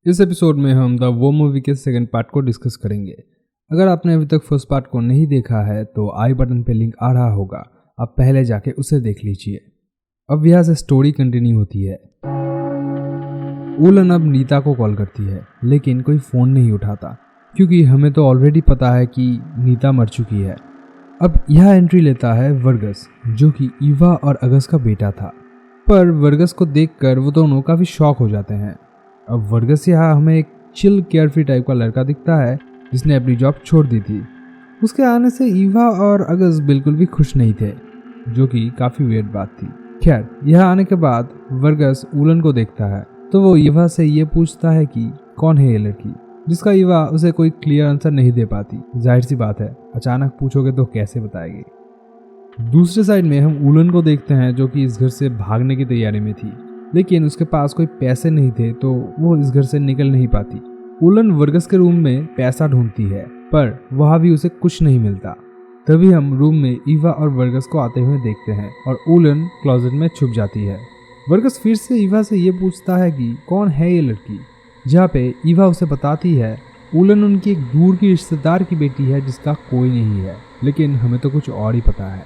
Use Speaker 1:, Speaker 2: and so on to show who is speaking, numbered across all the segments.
Speaker 1: इस एपिसोड में हम द वो मूवी के सेकंड पार्ट को डिस्कस करेंगे। अगर आपने अभी तक फर्स्ट पार्ट को नहीं देखा है तो आई बटन पे लिंक आ रहा होगा, आप पहले जाके उसे देख लीजिए। अब यहाँ से स्टोरी कंटिन्यू होती है। वुलन अब नीता को कॉल करती है लेकिन कोई फ़ोन नहीं उठाता क्योंकि हमें तो ऑलरेडी पता है कि नीता मर चुकी है। अब यह एंट्री लेता है वर्गस, जो कि ईवा और अगस का बेटा था। पर वर्गस को देखकर वो दोनों काफ़ी शॉक हो जाते हैं। अब वर्गस यहाँ हमें एक चिल केयरफ्री टाइप का लड़का दिखता है जिसने अपनी जॉब छोड़ दी थी। उसके आने से ईवा और अगस बिल्कुल भी खुश नहीं थे, जो कि काफ़ी वियर्ड बात थी। खैर, यहाँ आने के बाद वर्गस वुलन को देखता है तो वो ईवा से ये पूछता है कि कौन है ये लड़की, जिसका ईवा उसे कोई क्लियर आंसर नहीं दे पाती। जाहिर सी बात है, अचानक पूछोगे तो कैसे बताएगी। दूसरे साइड में हम वुलन को देखते हैं जो कि इस घर से भागने की तैयारी में थी, लेकिन उसके पास कोई पैसे नहीं थे तो वो इस घर से निकल नहीं पाती। वुलन वर्गस के रूम में पैसा ढूंढती है पर वहाँ भी उसे कुछ नहीं मिलता। तभी हम रूम में ईवा और वर्गस को आते हुए देखते हैं और वुलन क्लोजेट में छुप जाती है। वर्गस फिर से ईवा से ये पूछता है कि कौन है ये लड़की, जहाँ पे ईवा उसे बताती है वुलन उनकी एक दूर की रिश्तेदार की बेटी है जिसका कोई नहीं है, लेकिन हमें तो कुछ और ही पता है।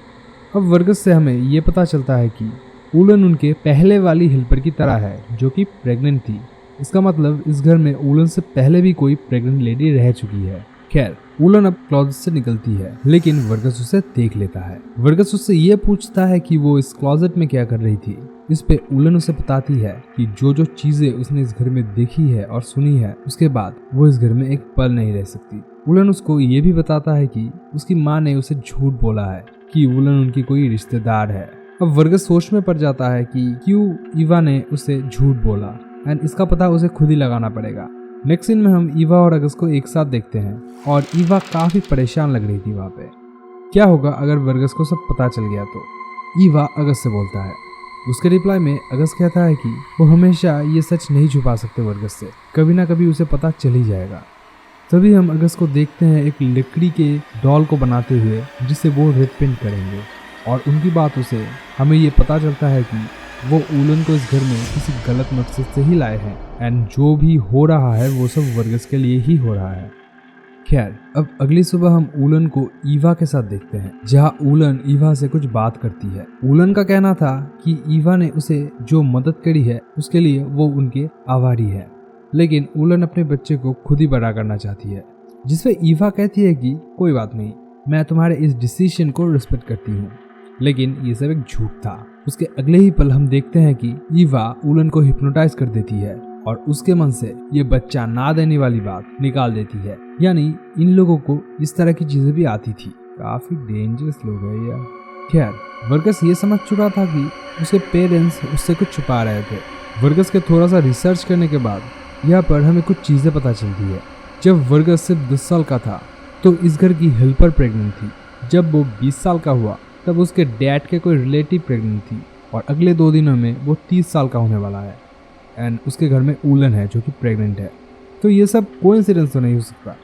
Speaker 1: अब वर्गस से हमें ये पता चलता है कि वुलन उनके पहले वाली हेल्पर की तरह है जो कि प्रेग्नेंट थी। इसका मतलब इस घर में वुलन से पहले भी कोई प्रेग्नेंट लेडी रह चुकी है। खैर, वुलन अब क्लोजेट से निकलती है लेकिन वर्गस उसे देख लेता है। वर्गस उससे ये पूछता है कि वो इस क्लोजेट में क्या कर रही थी। इस पे वुलन उसे बताती है कि जो जो चीजें उसने इस घर में देखी है और सुनी है उसके बाद वो इस घर में एक पल नहीं रह सकती। वुलन उसको ये भी बताता है कि उसकी माँ ने उसे झूठ बोला है कि वुलन उनकी कोई रिश्तेदार है। अब वर्गस सोच में पड़ जाता है कि क्यों ईवा ने उसे झूठ बोला एंड इसका पता उसे खुद ही लगाना पड़ेगा। नेक्स्ट सीन में हम ईवा और अगस को एक साथ देखते हैं और ईवा काफी परेशान लग रही थी वहाँ पे। क्या होगा अगर वर्गस को सब पता चल गया तो? ईवा अगस से बोलता है। उसके रिप्लाई में अगस कहता है कि वो हमेशा ये सच नहीं छुपा सकते वर्गस से, कभी ना कभी उसे पता चल ही जाएगा। तभी हम अगस को देखते हैं एक लकड़ी के डॉल को बनाते हुए जिसे वो रेड पेंट करेंगे, और उनकी बातों से हमें ये पता चलता है कि वो वुलन को इस घर में किसी गलत मकसद से ही लाए हैं एंड जो भी हो रहा है वो सब वर्गस के लिए ही हो रहा है। खैर, अब अगली सुबह हम वुलन को ईवा के साथ देखते हैं जहाँ वुलन ईवा से कुछ बात करती है। वुलन का कहना था कि ईवा ने उसे जो मदद करी है उसके लिए वो उनके आभारी है, लेकिन वुलन अपने बच्चे को खुद ही बड़ा करना चाहती है, जिसपे ईवा कहती है कि कोई बात नहीं, मैं तुम्हारे इस डिसीजन को रिस्पेक्ट करती हूँ। लेकिन ये सब एक झूठ था। उसके अगले ही पल हम देखते हैं कि ईवा वुलन को हिप्नोटाइज कर देती है और उसके मन से ये बच्चा ना देने वाली बात निकाल देती है। यानी इन लोगों को इस तरह की चीजें भी आती थी। काफी डेंजरस लोग हैं यार। खैर, वर्गस ये समझ चुका था कि उसके पेरेंट्स उससे कुछ छुपा रहे थे। वर्गस के थोड़ा सा रिसर्च करने के बाद यहाँ पर हमें कुछ चीजें पता चलती है। जब वर्गस सिर्फ 10 साल का था तो इस घर की हेल्पर प्रेग्नेंट थी। जब वो 20 साल का हुआ तब उसके डैड के कोई रिलेटिव प्रेग्नेंट थी और अगले 2 दिनों में वो 30 साल का होने वाला है एंड उसके घर में वुलन है जो कि प्रेग्नेंट है। तो ये सब कोइंसिडेंस तो नहीं हो सकता।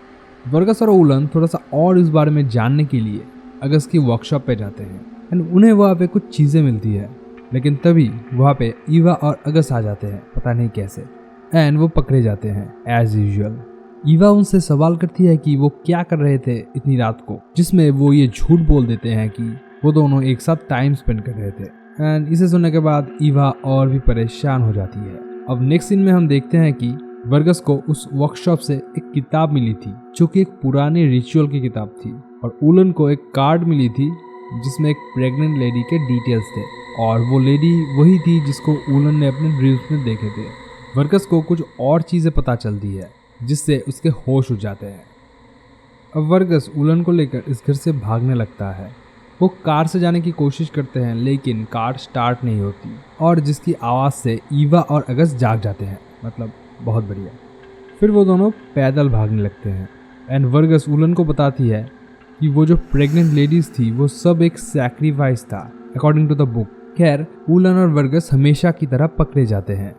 Speaker 1: वर्गस और वुलन थोड़ा सा और इस बारे में जानने के लिए अगस की वर्कशॉप पे जाते हैं एंड उन्हें वहाँ पे कुछ चीज़ें मिलती है, लेकिन तभी वहाँ पे ईवा और अगस आ जाते हैं, पता नहीं कैसे, एंड वो पकड़े जाते हैं एज यूजुअल। ईवा उनसे सवाल करती है कि वो क्या कर रहे थे इतनी रात को, जिसमें वो ये झूठ बोल देते हैं कि वो दोनों एक साथ टाइम स्पेंड कर रहे थे। एंड इसे सुनने के बाद ईवा और भी परेशान हो जाती है। अब नेक्स्ट सीन में हम देखते हैं कि वर्गस को उस वर्कशॉप से एक किताब मिली थी जो कि एक पुराने रिचुअल की किताब थी, और वुलन को एक कार्ड मिली थी जिसमें एक प्रेग्नेंट लेडी के डिटेल्स थे, और वो लेडी वही थी जिसको वुलन ने अपने ड्रीम्स में देखे थे। वर्गस को कुछ और चीज़ें पता चलती है जिससे उसके होश उड़ जाते हैं। अब वर्गस वुलन को लेकर इस घर से भागने लगता है। वो कार से जाने की कोशिश करते हैं लेकिन कार स्टार्ट नहीं होती, और जिसकी आवाज़ से ईवा और अगस जाग जाते हैं। मतलब बहुत बढ़िया। फिर वो दोनों पैदल भागने लगते हैं एंड वर्गस वुलन को बताती है कि वो जो प्रेग्नेंट लेडीज थी वो सब एक सैक्रिफाइस था अकॉर्डिंग टू द बुक। खैर, वुलन और वर्गस हमेशा की तरह पकड़े जाते हैं।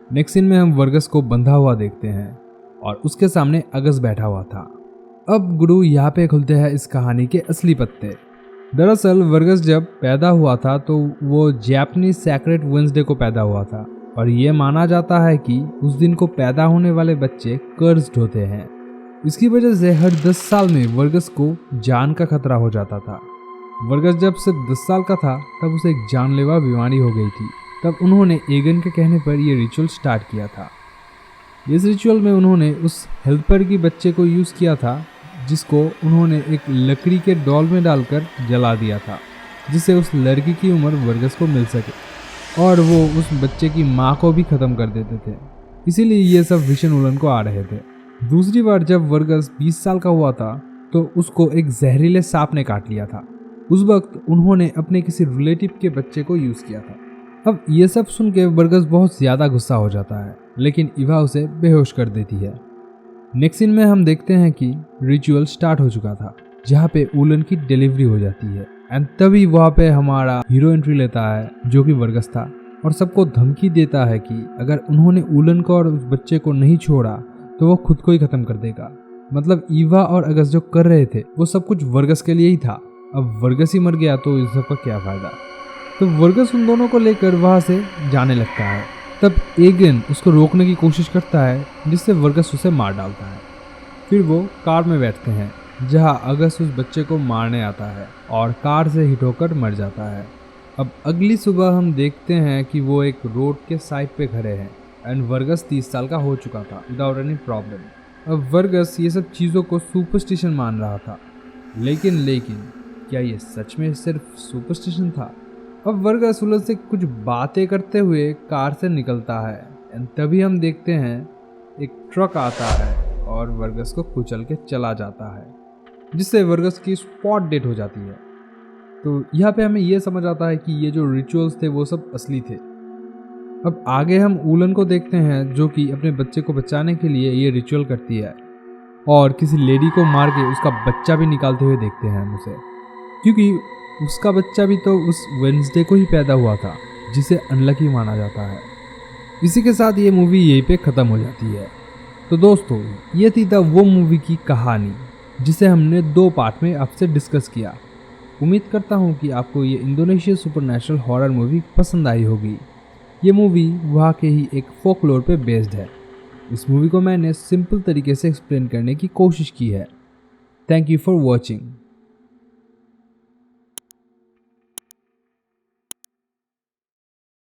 Speaker 1: नेक्स्ट सीन में हम वर्गस को बंधा हुआ देखते हैं और उसके सामने अगस बैठा हुआ था। अब गुरु यहाँ पे खुलते हैं इस कहानी के असली पत्ते। दरअसल वर्गस जब पैदा हुआ था तो वो जापानीज सैक्रेड वेंसडे को पैदा हुआ था, और ये माना जाता है कि उस दिन को पैदा होने वाले बच्चे कर्स्ड होते हैं। इसकी वजह से हर 10 साल में वर्गस को जान का खतरा हो जाता था। वर्गस जब सिर्फ 10 साल का था तब उसे एक जानलेवा बीमारी हो गई थी। तब उन्होंने एगन के कहने पर यह रिचुअल स्टार्ट किया था। इस रिचुअल में उन्होंने उस हेल्पर की बच्चे को यूज़ किया था जिसको उन्होंने एक लकड़ी के डॉल में डालकर जला दिया था, जिससे उस लड़की की उम्र वर्गस को मिल सके और वो उस बच्चे की माँ को भी ख़त्म कर देते थे। इसीलिए ये सब विशन उलन को आ रहे थे। दूसरी बार जब वर्गस 20 साल का हुआ था तो उसको एक जहरीले सांप ने काट लिया था। उस वक्त उन्होंने अपने किसी रिलेटिव के बच्चे को यूज़ किया था। अब ये सब सुन के वर्गस बहुत ज़्यादा गुस्सा हो जाता है, लेकिन इवा उसे बेहोश कर देती है। नेक्स्ट सीन में हम देखते हैं कि रिचुअल स्टार्ट हो चुका था, जहाँ पे उलन की डिलीवरी हो जाती है। एंड तभी वहाँ पे हमारा हीरो एंट्री लेता है जो कि वर्गस था, और सबको धमकी देता है कि अगर उन्होंने उलन को और उस बच्चे को नहीं छोड़ा तो वो खुद को ही खत्म कर देगा। मतलब ईवा और अगस जो कर रहे थे वो सब कुछ वर्गस के लिए ही था। अब वर्गस ही मर गया तो इस सब का क्या फायदा। तो वर्गस उन दोनों को लेकर वहाँ से जाने लगता है। तब एगन उसको रोकने की कोशिश करता है, जिससे वर्गस उसे मार डालता है। फिर वो कार में बैठते हैं जहाँ अगस उस बच्चे को मारने आता है और कार से हिट होकर मर जाता है। अब अगली सुबह हम देखते हैं कि वो एक रोड के साइड पे खड़े हैं एंड वर्गस 30 साल का हो चुका था विदाउट एनी प्रॉब्लम। अब वर्गस ये सब चीज़ों को सुपरस्टिशन मान रहा था, लेकिन क्या ये सच में सिर्फ सुपरस्टिशन था? अब वर्गस उलन से कुछ बातें करते हुए कार से निकलता है एंड तभी हम देखते हैं एक ट्रक आता है और वर्गस को कुचल के चला जाता है, जिससे वर्गस की स्पॉट डेट हो जाती है। तो यहाँ पे हमें यह समझ आता है कि ये जो रिचुअल्स थे वो सब असली थे। अब आगे हम उलन को देखते हैं जो कि अपने बच्चे को बचाने के लिए ये रिचुअल करती है और किसी लेडी को मार के उसका बच्चा भी निकालते हुए देखते हैं हम उसे, क्योंकि उसका बच्चा भी तो उस वेडनेसडे को ही पैदा हुआ था, जिसे अनलकी माना जाता है। इसी के साथ ये मूवी यहीं पे ख़त्म हो जाती है। तो दोस्तों, ये थी वो मूवी की कहानी जिसे हमने 2 पार्ट में आपसे डिस्कस किया। उम्मीद करता हूँ कि आपको ये इंडोनेशिया सुपरनैचुरल हॉरर मूवी पसंद आई होगी। ये मूवी वहाँ के ही एक फोकलोर पे बेस्ड है। इस मूवी को मैंने सिंपल तरीके से एक्सप्लेन करने की कोशिश की है। Thank you for watching.